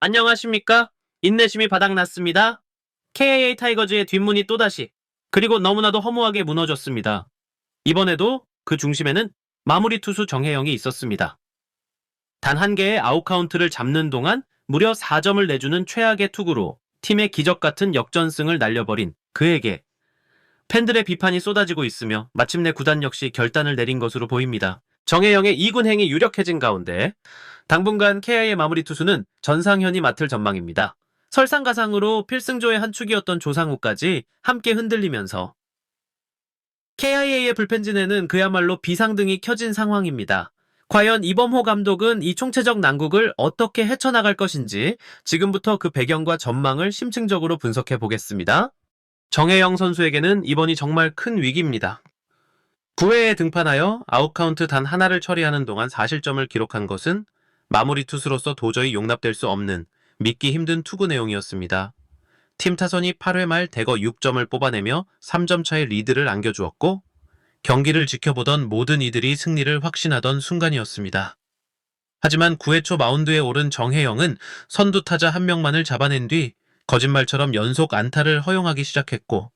안녕하십니까? 인내심이 바닥났습니다. KIA 타이거즈의 뒷문이 또다시, 그리고 너무나도 허무하게 무너졌습니다. 이번에도 그 중심에는 마무리 투수 정혜영이 있었습니다. 단 한 개의 아웃카운트를 잡는 동안 무려 4점을 내주는 최악의 투구로 팀의 기적 같은 역전승을 날려버린 그에게 팬들의 비판이 쏟아지고 있으며 마침내 구단 역시 결단을 내린 것으로 보입니다. 정혜영의 2군 행이 유력해진 가운데 당분간 KI의 마무리 투수는 전상현이 맡을 전망입니다. 설상가상으로 필승조의 한 축이었던 조상우까지 함께 흔들리면서 KIA의 불펜진에는 그야말로 비상등이 켜진 상황입니다. 과연 이범호 감독은 이 총체적 난국을 어떻게 헤쳐나갈 것인지 지금부터 그 배경과 전망을 심층적으로 분석해 보겠습니다. 정혜영 선수에게는 이번이 정말 큰 위기입니다. 9회에 등판하여 아웃카운트 단 하나를 처리하는 동안 4실점을 기록한 것은 마무리 투수로서 도저히 용납될 수 없는 믿기 힘든 투구 내용이었습니다. 팀 타선이 8회 말 대거 6점을 뽑아내며 3점 차의 리드를 안겨주었고 경기를 지켜보던 모든 이들이 승리를 확신하던 순간이었습니다. 하지만 9회 초 마운드에 오른 정혜영은 선두 타자 한 명만을 잡아낸 뒤 거짓말처럼 연속 안타를 허용하기 시작했고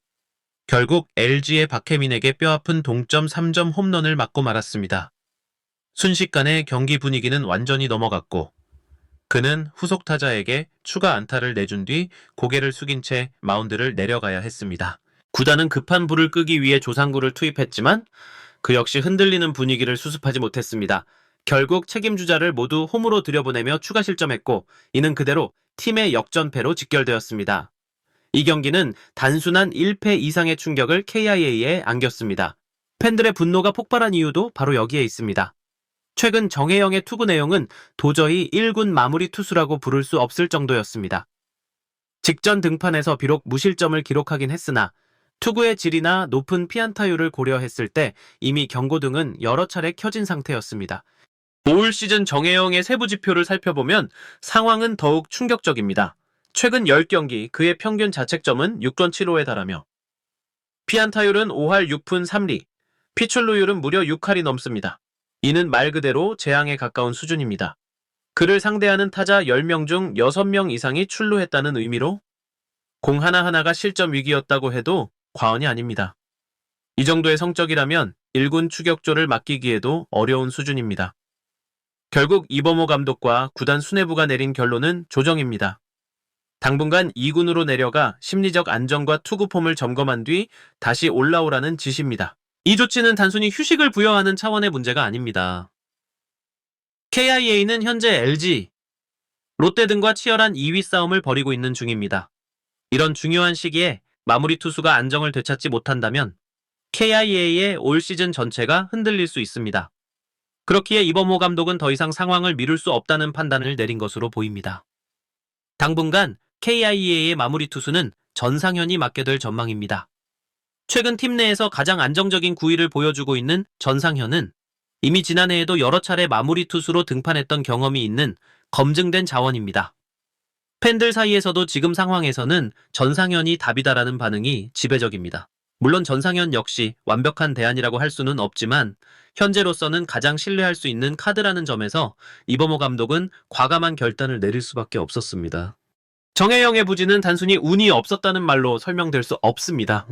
결국 LG의 박혜민에게 뼈아픈 동점 3점 홈런을 맞고 말았습니다. 순식간에 경기 분위기는 완전히 넘어갔고 그는 후속 타자에게 추가 안타를 내준 뒤 고개를 숙인 채 마운드를 내려가야 했습니다. 구단은 급한 불을 끄기 위해 조상구를 투입했지만 그 역시 흔들리는 분위기를 수습하지 못했습니다. 결국 책임주자를 모두 홈으로 들여보내며 추가 실점했고 이는 그대로 팀의 역전패로 직결되었습니다. 이 경기는 단순한 1패 이상의 충격을 KIA에 안겼습니다. 팬들의 분노가 폭발한 이유도 바로 여기에 있습니다. 최근 정혜영의 투구 내용은 도저히 1군 마무리 투수라고 부를 수 없을 정도였습니다. 직전 등판에서 비록 무실점을 기록하긴 했으나 투구의 질이나 높은 피안타율을 고려했을 때 이미 경고등은 여러 차례 켜진 상태였습니다. 올 시즌 정혜영의 세부 지표를 살펴보면 상황은 더욱 충격적입니다. 최근 10경기 그의 평균 자책점은 6.75에 달하며 피안타율은 5할 6푼 3리, 피출루율은 무려 6할이 넘습니다. 이는 말 그대로 재앙에 가까운 수준입니다. 그를 상대하는 타자 10명 중 6명 이상이 출루했다는 의미로 공 하나하나가 실점 위기였다고 해도 과언이 아닙니다. 이 정도의 성적이라면 1군 추격조를 맡기기에도 어려운 수준입니다. 결국 이범호 감독과 구단 수뇌부가 내린 결론은 조정입니다. 당분간 2군으로 내려가 심리적 안정과 투구 폼을 점검한 뒤 다시 올라오라는 지시입니다. 이 조치는 단순히 휴식을 부여하는 차원의 문제가 아닙니다. KIA는 현재 LG, 롯데 등과 치열한 2위 싸움을 벌이고 있는 중입니다. 이런 중요한 시기에 마무리 투수가 안정을 되찾지 못한다면 KIA의 올 시즌 전체가 흔들릴 수 있습니다. 그렇기에 이범호 감독은 더 이상 상황을 미룰 수 없다는 판단을 내린 것으로 보입니다. 당분간 KIA의 마무리 투수는 전상현이 맡게 될 전망입니다. 최근 팀 내에서 가장 안정적인 구위를 보여주고 있는 전상현은 이미 지난해에도 여러 차례 마무리 투수로 등판했던 경험이 있는 검증된 자원입니다. 팬들 사이에서도 지금 상황에서는 전상현이 답이다라는 반응이 지배적입니다. 물론 전상현 역시 완벽한 대안이라고 할 수는 없지만 현재로서는 가장 신뢰할 수 있는 카드라는 점에서 이범호 감독은 과감한 결단을 내릴 수밖에 없었습니다. 정혜영의 부진은 단순히 운이 없었다는 말로 설명될 수 없습니다.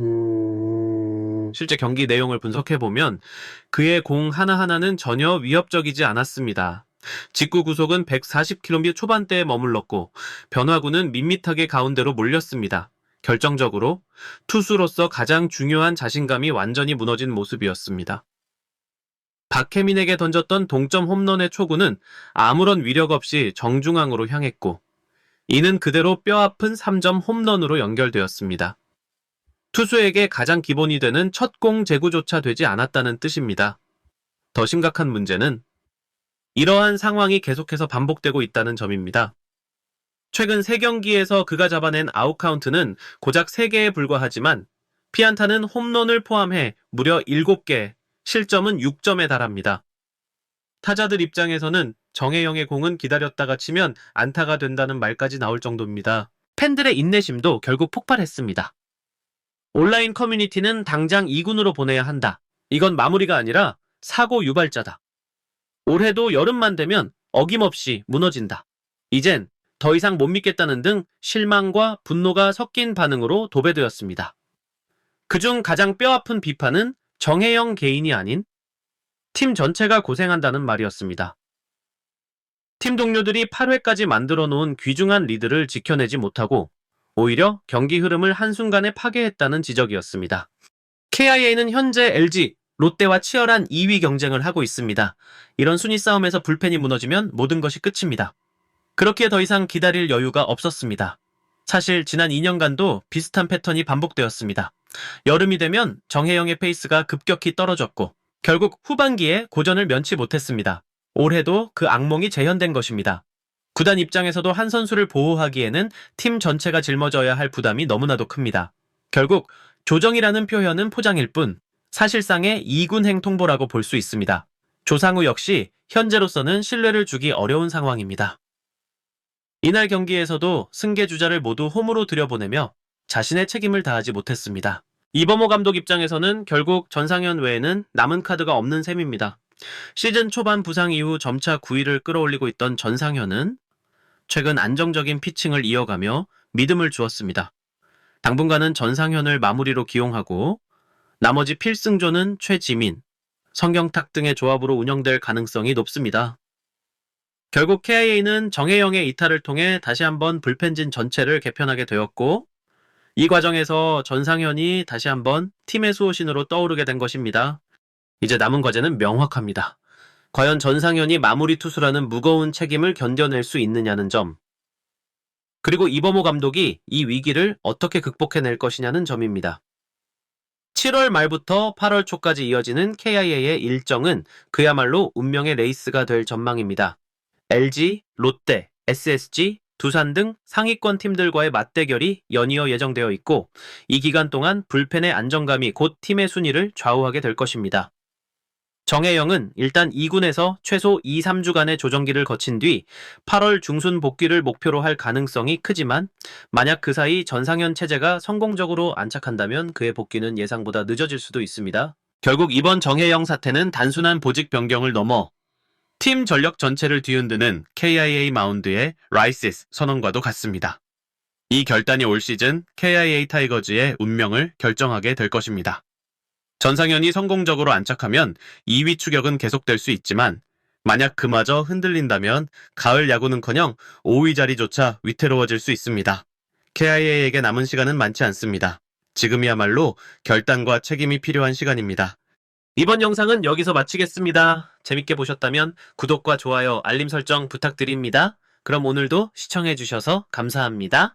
실제 경기 내용을 분석해보면 그의 공 하나하나는 전혀 위협적이지 않았습니다. 직구 구속은 140km 초반대에 머물렀고 변화구는 밋밋하게 가운데로 몰렸습니다. 결정적으로 투수로서 가장 중요한 자신감이 완전히 무너진 모습이었습니다. 박혜민에게 던졌던 동점 홈런의 초구는 아무런 위력 없이 정중앙으로 향했고 이는 그대로 뼈아픈 3점 홈런으로 연결되었습니다. 투수에게 가장 기본이 되는 첫 공 제구조차 되지 않았다는 뜻입니다. 더 심각한 문제는 이러한 상황이 계속해서 반복되고 있다는 점입니다. 최근 3경기에서 그가 잡아낸 아웃카운트는 고작 3개에 불과하지만 피안타는 홈런을 포함해 무려 7개, 실점은 6점에 달합니다. 타자들 입장에서는 정혜영의 공은 기다렸다가 치면 안타가 된다는 말까지 나올 정도입니다. 팬들의 인내심도 결국 폭발했습니다. 온라인 커뮤니티는 당장 2군으로 보내야 한다. 이건 마무리가 아니라 사고 유발자다. 올해도 여름만 되면 어김없이 무너진다. 이젠 더 이상 못 믿겠다는 등 실망과 분노가 섞인 반응으로 도배되었습니다. 그중 가장 뼈아픈 비판은 정혜영 개인이 아닌 팀 전체가 고생한다는 말이었습니다. 팀 동료들이 8회까지 만들어 놓은 귀중한 리드를 지켜내지 못하고 오히려 경기 흐름을 한순간에 파괴했다는 지적이었습니다. KIA는 현재 LG, 롯데와 치열한 2위 경쟁을 하고 있습니다. 이런 순위 싸움에서 불펜이 무너지면 모든 것이 끝입니다. 그렇기에 더 이상 기다릴 여유가 없었습니다. 사실 지난 2년간도 비슷한 패턴이 반복되었습니다. 여름이 되면 정혜영의 페이스가 급격히 떨어졌고 결국 후반기에 고전을 면치 못했습니다. 올해도 그 악몽이 재현된 것입니다. 구단 입장에서도 한 선수를 보호하기에는 팀 전체가 짊어져야 할 부담이 너무나도 큽니다. 결국 조정이라는 표현은 포장일 뿐 사실상의 이군행 통보라고 볼 수 있습니다. 조상우 역시 현재로서는 신뢰를 주기 어려운 상황입니다. 이날 경기에서도 승계주자를 모두 홈으로 들여보내며 자신의 책임을 다하지 못했습니다. 이범호 감독 입장에서는 결국 전상현 외에는 남은 카드가 없는 셈입니다. 시즌 초반 부상 이후 점차 9위를 끌어올리고 있던 전상현은 최근 안정적인 피칭을 이어가며 믿음을 주었습니다. 당분간은 전상현을 마무리로 기용하고 나머지 필승조는 최지민, 성경탁 등의 조합으로 운영될 가능성이 높습니다. 결국 KIA는 정혜영의 이탈을 통해 다시 한번 불펜진 전체를 개편하게 되었고 이 과정에서 전상현이 다시 한번 팀의 수호신으로 떠오르게 된 것입니다. 이제 남은 과제는 명확합니다. 과연 전상현이 마무리 투수라는 무거운 책임을 견뎌낼 수 있느냐는 점, 그리고 이범호 감독이 이 위기를 어떻게 극복해낼 것이냐는 점입니다. 7월 말부터 8월 초까지 이어지는 KIA의 일정은 그야말로 운명의 레이스가 될 전망입니다. LG, 롯데, SSG, 두산 등 상위권 팀들과의 맞대결이 연이어 예정되어 있고 이 기간 동안 불펜의 안정감이 곧 팀의 순위를 좌우하게 될 것입니다. 정혜영은 일단 2군에서 최소 2, 3주간의 조정기를 거친 뒤 8월 중순 복귀를 목표로 할 가능성이 크지만 만약 그 사이 전상현 체제가 성공적으로 안착한다면 그의 복귀는 예상보다 늦어질 수도 있습니다. 결국 이번 정혜영 사태는 단순한 보직 변경을 넘어 팀 전력 전체를 뒤흔드는 KIA 마운드의 라이시스 선언과도 같습니다. 이 결단이 올 시즌 KIA 타이거즈의 운명을 결정하게 될 것입니다. 전상현이 성공적으로 안착하면 2위 추격은 계속될 수 있지만 만약 그마저 흔들린다면 가을 야구는커녕 5위 자리조차 위태로워질 수 있습니다. KIA에게 남은 시간은 많지 않습니다. 지금이야말로 결단과 책임이 필요한 시간입니다. 이번 영상은 여기서 마치겠습니다. 재밌게 보셨다면 구독과 좋아요, 알림 설정 부탁드립니다. 그럼 오늘도 시청해주셔서 감사합니다.